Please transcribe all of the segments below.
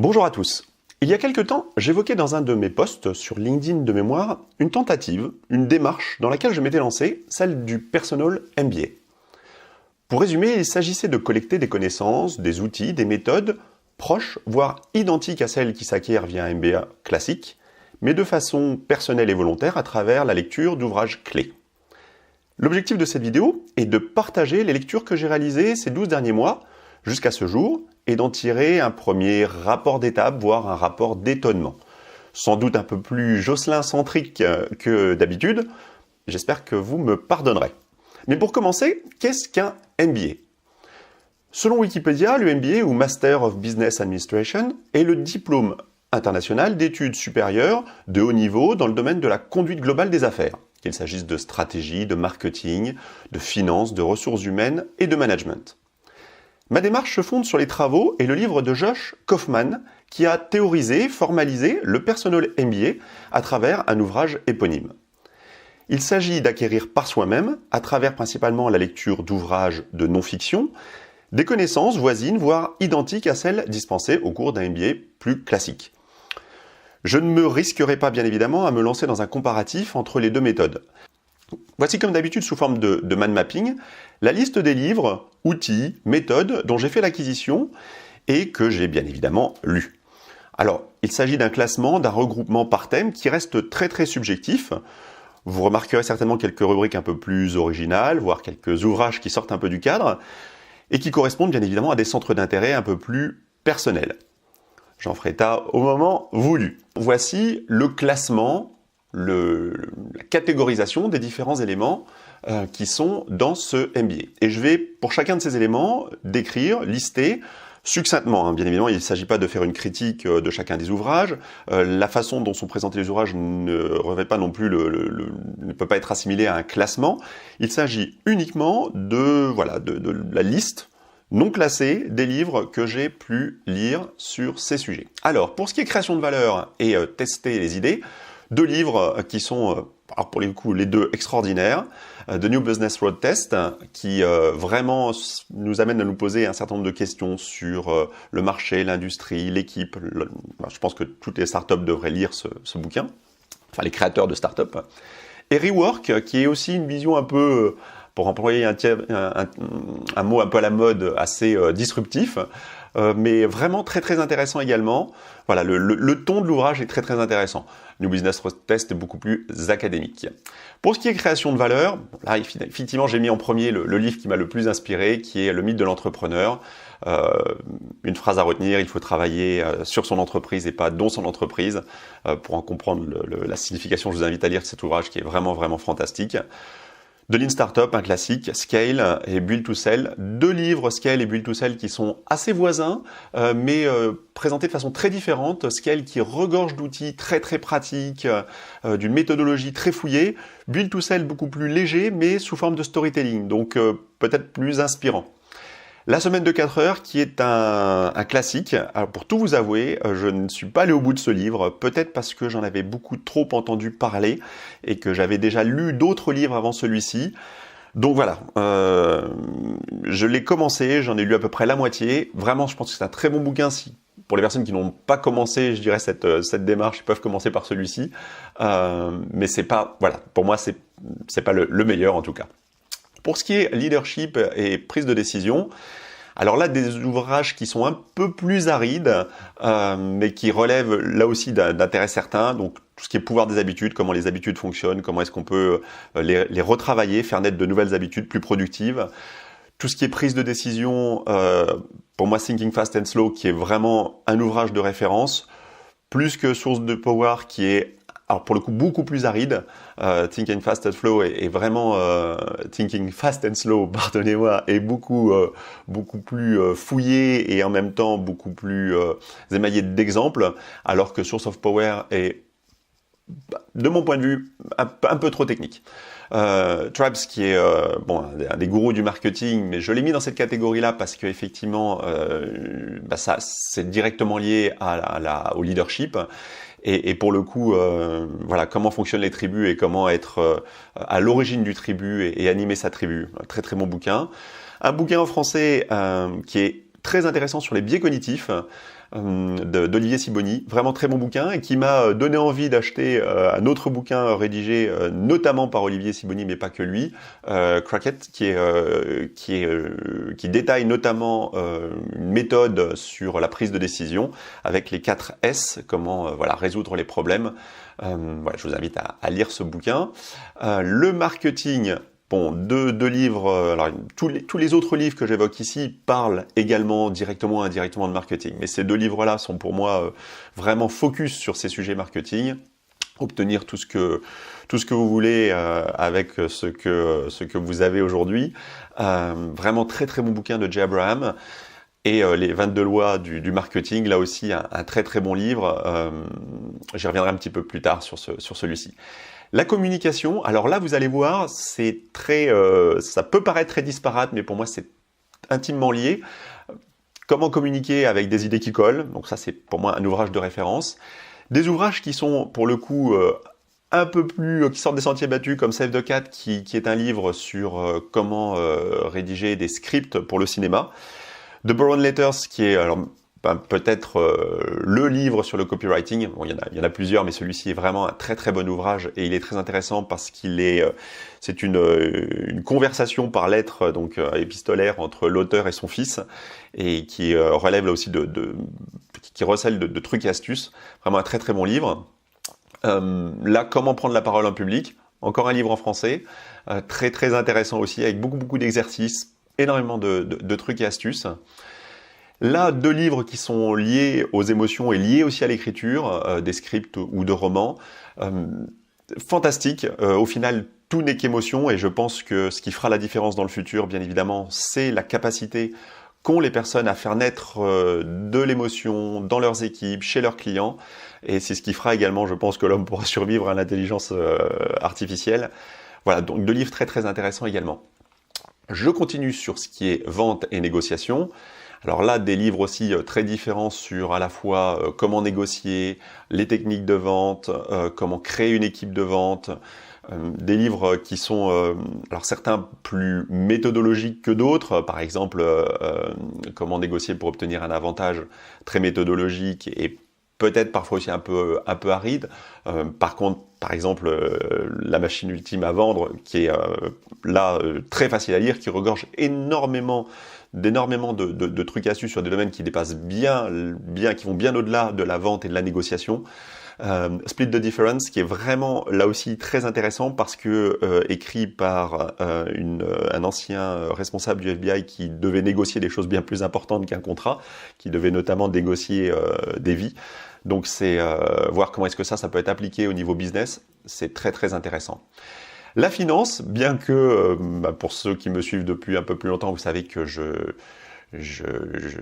Bonjour à tous. Il y a quelque temps, j'évoquais dans un de mes posts sur LinkedIn de mémoire une tentative, une démarche dans laquelle je m'étais lancé, celle du Personal MBA. Pour résumer, il s'agissait de collecter des connaissances, des outils, des méthodes proches, voire identiques à celles qui s'acquièrent via un MBA classique, mais de façon personnelle et volontaire à travers la lecture d'ouvrages clés. L'objectif de cette vidéo est de partager les lectures que j'ai réalisées ces 12 derniers mois, jusqu'à ce jour, et d'en tirer un premier rapport d'étape, voire un rapport d'étonnement. Sans doute un peu plus Jocelyn-centrique que d'habitude, j'espère que vous me pardonnerez. Mais pour commencer, qu'est-ce qu'un MBA ? Selon Wikipédia, le MBA ou Master of Business Administration est le diplôme international d'études supérieures de haut niveau dans le domaine de la conduite globale des affaires, qu'il s'agisse de stratégie, de marketing, de finance, de ressources humaines et de management. Ma démarche se fonde sur les travaux et le livre de Josh Kaufman qui a théorisé, formalisé le Personal MBA à travers un ouvrage éponyme. Il s'agit d'acquérir par soi-même, à travers principalement la lecture d'ouvrages de non-fiction, des connaissances voisines, voire identiques à celles dispensées au cours d'un MBA plus classique. Je ne me risquerai pas bien évidemment à me lancer dans un comparatif entre les deux méthodes. Voici comme d'habitude sous forme de mind mapping, la liste des livres, outils, méthodes dont j'ai fait l'acquisition et que j'ai bien évidemment lus. Alors, il s'agit d'un classement, d'un regroupement par thème qui reste très subjectif. Vous remarquerez certainement quelques rubriques un peu plus originales, voire quelques ouvrages qui sortent un peu du cadre et qui correspondent bien évidemment à des centres d'intérêt un peu plus personnels. J'en ferai état au moment voulu. Voici le classement, la catégorisation des différents éléments qui sont dans ce MBA. Et je vais, pour chacun de ces éléments, décrire, lister succinctement. Bien évidemment, il ne s'agit pas de faire une critique de chacun des ouvrages. La façon dont sont présentés les ouvrages ne revêt pas non plus ne peut pas être assimilé à un classement. Il s'agit uniquement de la liste non classée des livres que j'ai pu lire sur ces sujets. Alors, pour ce qui est création de valeur et tester les idées, deux livres qui sont, pour le coup, les deux extraordinaires. The New Business Road Test, qui vraiment nous amène à nous poser un certain nombre de questions sur le marché, l'industrie, l'équipe. Je pense que toutes les startups devraient lire ce bouquin, enfin les créateurs de startups. Et Rework, qui est aussi une vision un peu, pour employer un mot un peu à la mode, assez disruptif, mais vraiment très intéressant également. Voilà, le ton de l'ouvrage est très intéressant. New Business Road Test est beaucoup plus académique. Pour ce qui est création de valeur, là effectivement j'ai mis en premier le livre qui m'a le plus inspiré, qui est Le mythe de l'entrepreneur. Une phrase à retenir, il faut travailler sur son entreprise et pas dans son entreprise. Pour en comprendre la signification, je vous invite à lire cet ouvrage qui est vraiment fantastique. De Lean Startup, un classique, Scale et Build to Sell. Deux livres, Scale et Build to Sell, qui sont assez voisins, mais présentés de façon très différente. Scale qui regorge d'outils très pratiques, d'une méthodologie très fouillée. Build to Sell beaucoup plus léger, mais sous forme de storytelling, donc peut-être plus inspirant. La semaine de 4 heures, qui est un classique. Alors pour tout vous avouer, je ne suis pas allé au bout de ce livre, peut-être parce que j'en avais beaucoup trop entendu parler et que j'avais déjà lu d'autres livres avant celui-ci. Donc voilà, je l'ai commencé, j'en ai lu à peu près la moitié. Vraiment, je pense que c'est un très bon bouquin. Pour les personnes qui n'ont pas commencé, je dirais, cette démarche, ils peuvent commencer par celui-ci. Mais c'est pas, voilà, pour moi, c'est pas le meilleur en tout cas. Pour ce qui est leadership et prise de décision, alors là, des ouvrages qui sont un peu plus arides, mais qui relèvent là aussi d'intérêt certain. Donc, tout ce qui est pouvoir des habitudes, comment les habitudes fonctionnent, comment est-ce qu'on peut les retravailler, faire naître de nouvelles habitudes plus productives. Tout ce qui est prise de décision, pour moi, Thinking Fast and Slow, qui est vraiment un ouvrage de référence, plus que Source de Power, qui est alors pour le coup beaucoup plus aride. Thinking Fast and Slow est vraiment Thinking Fast and Slow, pardonnez-moi, est beaucoup plus fouillé et en même temps beaucoup plus émaillé d'exemples, alors que Source of Power est, de mon point de vue, un peu trop technique. Tribes, qui est un des gourous du marketing, mais je l'ai mis dans cette catégorie-là parce que effectivement, ça c'est directement lié au leadership. Et pour le coup, comment fonctionnent les tribus et comment être à l'origine du tribu et animer sa tribu. Très bon bouquin. Un bouquin en français qui est très intéressant sur les biais cognitifs, d'Olivier Sibony, vraiment très bon bouquin, et qui m'a donné envie d'acheter un autre bouquin rédigé notamment par Olivier Sibony, mais pas que lui, Cracked, qui détaille notamment une méthode sur la prise de décision avec les 4 S, comment résoudre les problèmes. Je vous invite à lire ce bouquin. Le marketing, bon, deux livres. Alors tous les autres livres que j'évoque ici parlent également directement ou indirectement de marketing, mais ces 2 livres-là sont pour moi vraiment focus sur ces sujets marketing. Obtenir tout ce que vous voulez avec ce que vous avez aujourd'hui. Vraiment très très bon bouquin de Jay Abraham. Et les 22 lois du marketing, là aussi un très très bon livre. J'y reviendrai un petit peu plus tard sur celui-ci. La communication, alors là vous allez voir, c'est très, ça peut paraître très disparate, mais pour moi c'est intimement lié. Comment communiquer avec des idées qui collent, donc ça c'est pour moi un ouvrage de référence. Des ouvrages qui sont pour le coup un peu plus, qui sortent des sentiers battus, comme Save the Cat, qui est un livre sur comment rédiger des scripts pour le cinéma. The Boron Letters, qui est peut-être le livre sur le copywriting. Bon, il y en a plusieurs, mais celui-ci est vraiment un très très bon ouvrage et il est très intéressant parce c'est une conversation par lettre, donc épistolaire entre l'auteur et son fils, et qui relève là aussi qui recèle de trucs et astuces. Vraiment un très très bon livre. Là, comment prendre la parole en public. Encore un livre en français, très très intéressant aussi, avec beaucoup d'exercices, énormément de trucs et astuces. Là, 2 livres qui sont liés aux émotions et liés aussi à l'écriture, des scripts ou de romans. Fantastique. Au final, tout n'est qu'émotion, et je pense que ce qui fera la différence dans le futur, bien évidemment, c'est la capacité qu'ont les personnes à faire naître de l'émotion dans leurs équipes, chez leurs clients. Et c'est ce qui fera également, je pense, que l'homme pourra survivre à l'intelligence artificielle. Voilà, donc 2 livres très très intéressants également. Je continue sur ce qui est vente et négociation. Alors là, des livres aussi très différents sur à la fois comment négocier, les techniques de vente, comment créer une équipe de vente. Des livres qui sont, alors certains plus méthodologiques que d'autres, par exemple comment négocier pour obtenir un avantage, très méthodologique et peut-être parfois aussi un peu aride. Par contre, par exemple, La machine ultime à vendre, qui est très facile à lire, qui regorge d'énormément de trucs et astuces sur des domaines qui dépassent bien, qui vont bien au-delà de la vente et de la négociation. Split the Difference, qui est vraiment là aussi très intéressant parce que écrit par un ancien responsable du FBI qui devait négocier des choses bien plus importantes qu'un contrat, qui devait notamment négocier des vies. Donc c'est voir comment est-ce que ça peut être appliqué au niveau business, c'est très très intéressant. La finance, bien que pour ceux qui me suivent depuis un peu plus longtemps, vous savez que je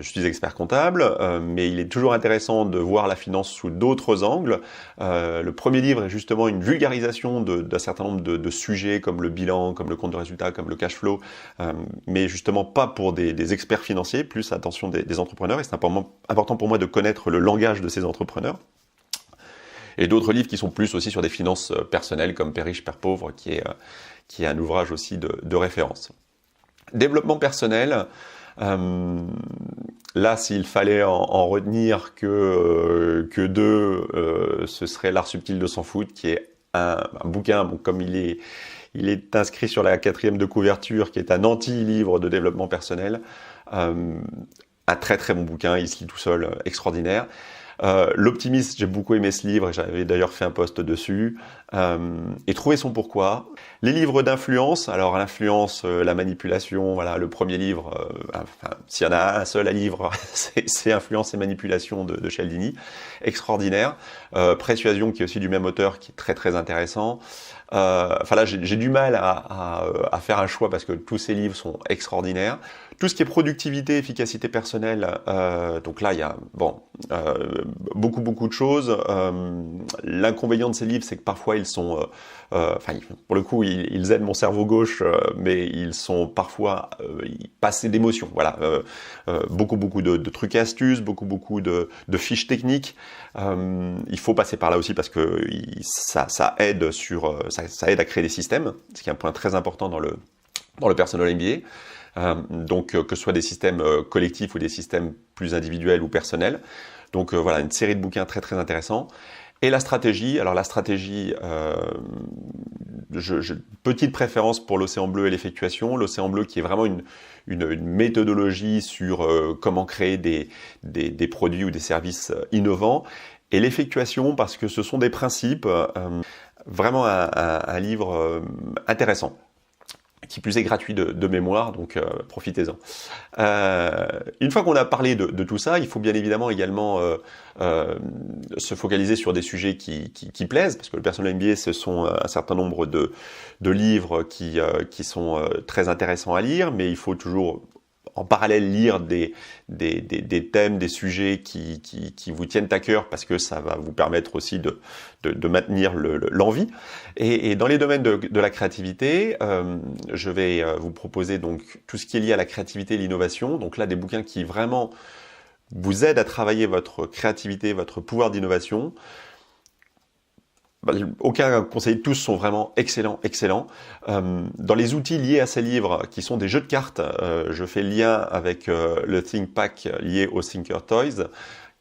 suis expert comptable, mais il est toujours intéressant de voir la finance sous d'autres angles. Le premier livre est justement une vulgarisation d'un certain nombre de sujets comme le bilan, comme le compte de résultat, comme le cash flow, mais justement pas pour des experts financiers, plus attention des entrepreneurs, et c'est important pour moi de connaître le langage de ces entrepreneurs. Et d'autres livres qui sont plus aussi sur des finances personnelles, comme Père riche, Père pauvre, qui est un ouvrage aussi de référence. Développement personnel. Là, s'il fallait en retenir que 2, ce serait L'art subtil de s'en foutre, qui est un bouquin, bon, comme il est inscrit sur la 4e de couverture, qui est un anti-livre de développement personnel. Un très très bon bouquin, il se lit tout seul, extraordinaire. L'optimiste, j'ai beaucoup aimé ce livre, j'avais d'ailleurs fait un post dessus, et trouver son pourquoi. Les livres d'influence, alors l'influence, la manipulation, voilà, le premier livre, s'il y en a un seul à lire, c'est Influence et manipulation de Cialdini, extraordinaire. Persuasion, qui est aussi du même auteur, qui est très très intéressant. Là, j'ai du mal à faire un choix parce que tous ces livres sont extraordinaires. Tout ce qui est productivité, efficacité personnelle, donc là, il y a beaucoup de choses. L'inconvénient de ces livres, c'est que parfois ils sont, pour le coup, ils aident mon cerveau gauche, mais ils sont parfois passés d'émotions. Voilà, beaucoup de trucs et astuces, beaucoup de fiches techniques. Il faut passer par là aussi parce que ça aide à créer des systèmes, ce qui est un point très important dans le personal MBA. Donc que ce soit des systèmes collectifs ou des systèmes plus individuels ou personnels. Donc voilà, une série de bouquins très très intéressants. Et la stratégie, alors la stratégie, petite préférence pour l'Océan Bleu et l'effectuation. L'Océan Bleu qui est vraiment une méthodologie sur comment créer des produits ou des services innovants. Et l'effectuation parce que ce sont des principes, vraiment un livre intéressant. Qui plus est gratuit de mémoire, donc profitez-en. Une fois qu'on a parlé de tout ça, il faut bien évidemment également se focaliser sur des sujets qui plaisent, parce que le Personal MBA, ce sont un certain nombre de livres qui sont très intéressants à lire, mais il faut toujours en parallèle lire des thèmes, des sujets qui vous tiennent à cœur parce que ça va vous permettre aussi de maintenir l'envie. Et dans les domaines de la créativité, je vais vous proposer donc tout ce qui est lié à la créativité et l'innovation. Donc là, des bouquins qui vraiment vous aident à travailler votre créativité, votre pouvoir d'innovation. Aucun conseil, tous sont vraiment excellents. Dans les outils liés à ces livres, qui sont des jeux de cartes, je fais le lien avec le ThinkPack lié au Thinker Toys,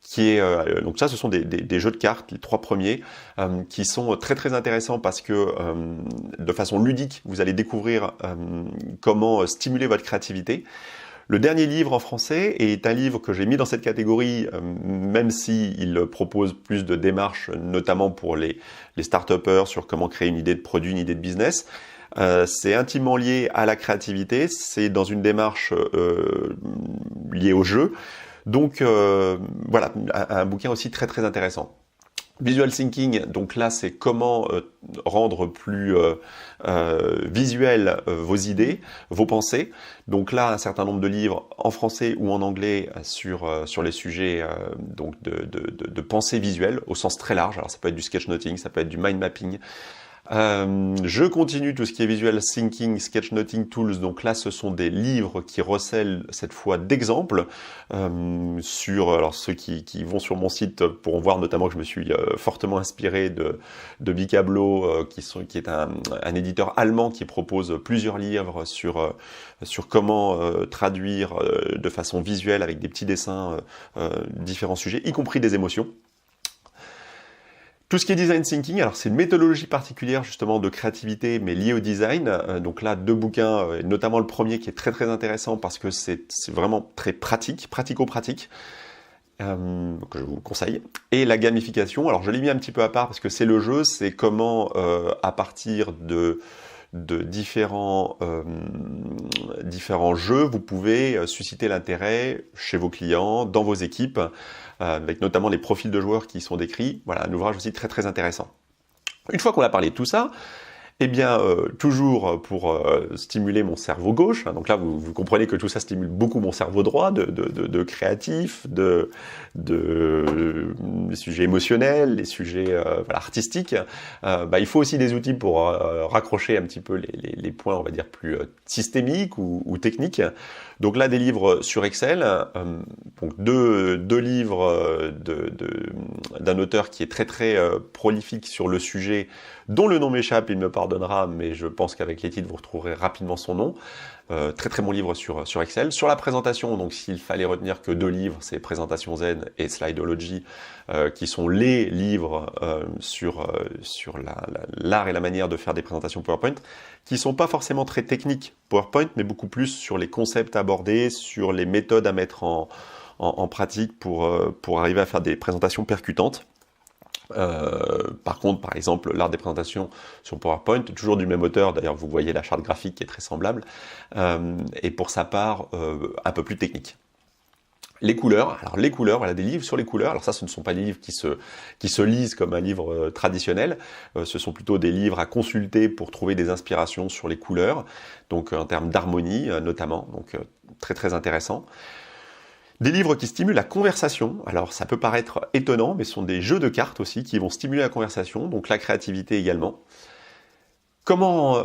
qui est donc ça, ce sont des jeux de cartes, les 3 premiers, qui sont très très intéressants parce que de façon ludique, vous allez découvrir comment stimuler votre créativité. Le dernier livre en français est un livre que j'ai mis dans cette catégorie, même s'il propose plus de démarches, notamment pour les start-upers sur comment créer une idée de produit, une idée de business. C'est intimement lié à la créativité, c'est dans une démarche liée au jeu. Donc voilà, un bouquin aussi très très intéressant. Visual thinking, donc là c'est comment rendre plus visuel vos idées, vos pensées. Donc là un certain nombre de livres en français ou en anglais sur les sujets donc de pensée visuelle au sens très large. Alors ça peut être du sketchnoting, ça peut être du mind mapping. Je continue tout ce qui est visual thinking, sketchnoting tools. Donc là, ce sont des livres qui recèlent cette fois d'exemples alors ceux qui vont sur mon site pourront voir notamment que je me suis fortement inspiré de Bicablo, qui est un éditeur allemand qui propose plusieurs livres sur comment traduire de façon visuelle avec des petits dessins différents sujets, y compris des émotions. Tout ce qui est design thinking, alors c'est une méthodologie particulière justement de créativité mais liée au design. Donc là, 2 bouquins, notamment le premier qui est très très intéressant parce que c'est vraiment très pratico-pratique. Donc je vous le conseille. Et la gamification, alors je l'ai mis un petit peu à part parce que c'est le jeu, c'est comment à partir de différents jeux, vous pouvez susciter l'intérêt chez vos clients, dans vos équipes, avec notamment les profils de joueurs qui sont décrits. Voilà, un ouvrage aussi très très intéressant. Une fois qu'on a parlé de tout ça, eh bien, toujours pour stimuler mon cerveau gauche, hein, donc là vous comprenez que tout ça stimule beaucoup mon cerveau droit, de créatif, les sujets émotionnels, les sujets artistiques. Il faut aussi des outils pour raccrocher un petit peu les points, on va dire, plus systémiques ou techniques. Donc là, des livres sur Excel, donc deux livres d'un auteur qui est très très prolifique sur le sujet, dont le nom m'échappe, il me pardonnera, mais je pense qu'avec les titres, vous retrouverez rapidement son nom. Très très bon livre sur Excel. Sur la présentation, donc s'il fallait retenir que 2 livres, c'est Présentation Zen et Slideology, qui sont les livres sur l'art et la manière de faire des présentations PowerPoint, qui sont pas forcément très techniques PowerPoint, mais beaucoup plus sur les concepts abordés, sur les méthodes à mettre en pratique pour arriver à faire des présentations percutantes. Par contre, par exemple, l'art des présentations sur PowerPoint, toujours du même auteur, d'ailleurs vous voyez la charte graphique qui est très semblable, et pour sa part un peu plus technique. Les couleurs, voilà, des livres sur les couleurs. Alors ça, ce ne sont pas des livres qui se lisent comme un livre traditionnel, ce sont plutôt des livres à consulter pour trouver des inspirations sur les couleurs, donc en termes d'harmonie notamment, donc très très intéressant. Des livres qui stimulent la conversation, alors ça peut paraître étonnant, mais ce sont des jeux de cartes aussi qui vont stimuler la conversation, donc la créativité également. Comment,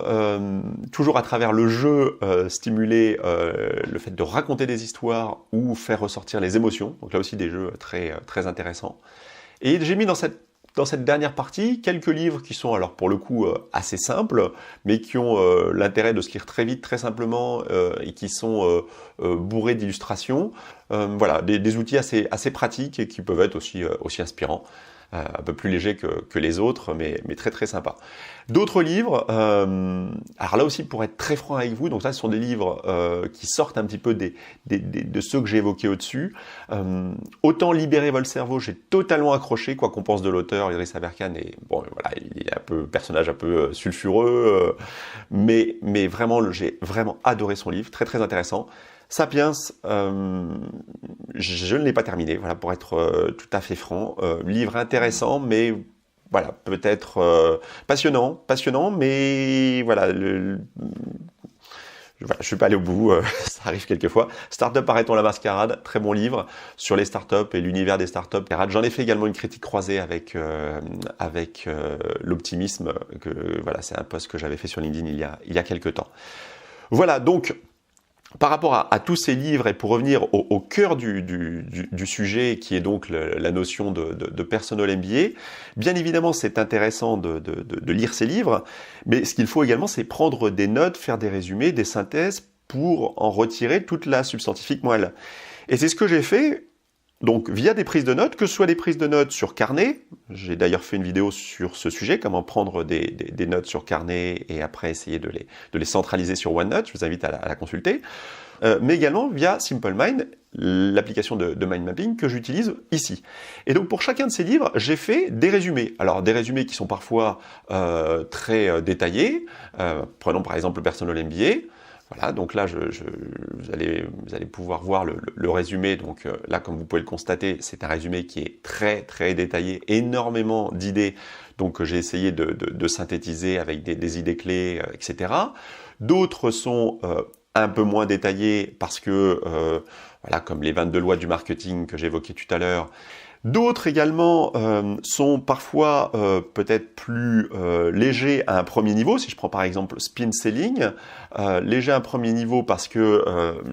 toujours à travers le jeu, stimuler le fait de raconter des histoires ou faire ressortir les émotions, donc là aussi des jeux très, très intéressants. Et j'ai mis dans cette dans cette dernière partie quelques livres qui sont alors pour le coup assez simples, mais qui ont l'intérêt de se lire très vite, très simplement, et qui sont bourrés d'illustrations. Voilà, des outils assez pratiques et qui peuvent être aussi inspirants. Un peu plus léger que les autres, mais très très sympa. D'autres livres, alors là aussi pour être très franc avec vous, donc là ce sont des livres qui sortent un petit peu de ceux que j'ai évoqués au-dessus. Autant Libérer votre cerveau, j'ai totalement accroché, quoi qu'on pense de l'auteur, Idriss Aberkane, et bon voilà, il est un peu personnage un peu sulfureux, mais vraiment j'ai vraiment adoré son livre, très très intéressant. Sapiens, je ne l'ai pas terminé, voilà, pour être tout à fait franc. Livre intéressant, mais voilà, peut-être passionnant, mais voilà, voilà, je suis pas allé au bout, ça arrive quelquefois. Startup arrêtons la mascarade, très bon livre sur les startups et l'univers des startups. J'en ai fait également une critique croisée avec l'optimisme, que voilà, c'est un post que j'avais fait sur LinkedIn il y a quelques temps. Voilà, donc par rapport à tous ces livres, et pour revenir au cœur du sujet, qui est donc la notion de personal MBA, bien évidemment c'est intéressant de lire ces livres, mais ce qu'il faut également c'est prendre des notes, faire des résumés, des synthèses, pour en retirer toute la substantifique moelle. Et c'est ce que j'ai fait, donc via des prises de notes, que ce soit des prises de notes sur carnet, j'ai d'ailleurs fait une vidéo sur ce sujet, comment prendre des notes sur carnet et après essayer de les centraliser sur OneNote, je vous invite à la consulter, mais également via Simple Mind, l'application de mind mapping que j'utilise ici. Et donc pour chacun de ces livres, j'ai fait des résumés. Alors des résumés qui sont parfois très détaillés, prenons par exemple le Personal MBA. Voilà, donc là, vous allez pouvoir voir le résumé. Donc là, comme vous pouvez le constater, c'est un résumé qui est très très détaillé, énormément d'idées. Donc j'ai essayé de synthétiser avec des idées clés, etc. D'autres sont un peu moins détaillés parce que, voilà, comme les 22 lois du marketing que j'évoquais tout à l'heure. D'autres également sont parfois peut-être plus légers à un premier niveau. Si je prends par exemple Spin Selling, léger à un premier niveau parce que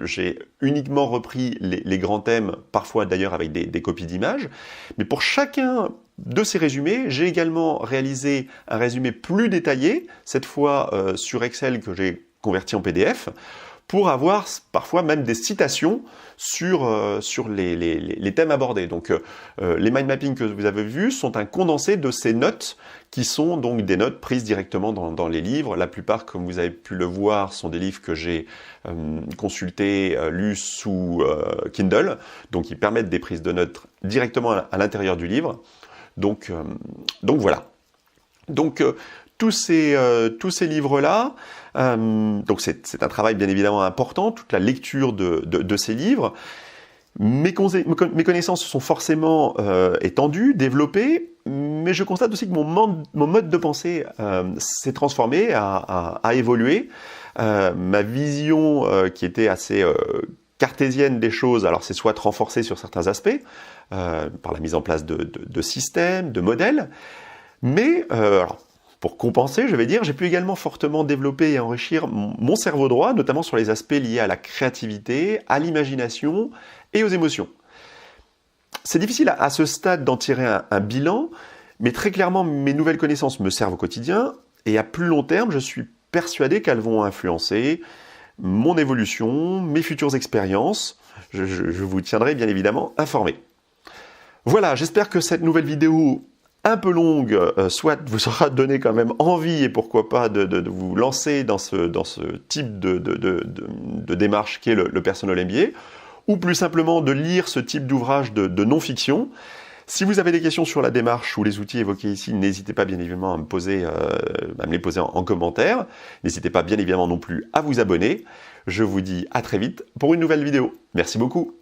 j'ai uniquement repris les grands thèmes, parfois d'ailleurs avec des copies d'images. Mais pour chacun de ces résumés, j'ai également réalisé un résumé plus détaillé, cette fois sur Excel que j'ai converti en PDF, pour avoir parfois même des citations sur les thèmes abordés. Donc les mind mapping que vous avez vus sont un condensé de ces notes qui sont donc des notes prises directement dans les livres. La plupart, comme vous avez pu le voir, sont des livres que j'ai consultés, lus sous Kindle, donc ils permettent des prises de notes directement à l'intérieur du livre. Donc voilà. Donc tous ces livres-là, donc c'est un travail bien évidemment important, toute la lecture de ces livres. Mes connaissances sont forcément étendues, développées, mais je constate aussi que mon mode de pensée s'est transformé, a évolué. Ma vision qui était assez cartésienne des choses, alors c'est soit renforcée sur certains aspects, par la mise en place de systèmes, de modèles, mais alors, pour compenser, je vais dire, j'ai pu également fortement développer et enrichir mon cerveau droit, notamment sur les aspects liés à la créativité, à l'imagination et aux émotions. C'est difficile à ce stade d'en tirer un bilan, mais très clairement, mes nouvelles connaissances me servent au quotidien, et à plus long terme, je suis persuadé qu'elles vont influencer mon évolution, mes futures expériences. Je vous tiendrai bien évidemment informé. Voilà, j'espère que cette nouvelle vidéo un peu longue, soit vous aura donné quand même envie et pourquoi pas de vous lancer dans ce type de démarche qu'est le Personal MBA, ou plus simplement de lire ce type d'ouvrage de non-fiction. Si vous avez des questions sur la démarche ou les outils évoqués ici, n'hésitez pas bien évidemment à me les poser en commentaire. N'hésitez pas bien évidemment non plus à vous abonner. Je vous dis à très vite pour une nouvelle vidéo. Merci beaucoup.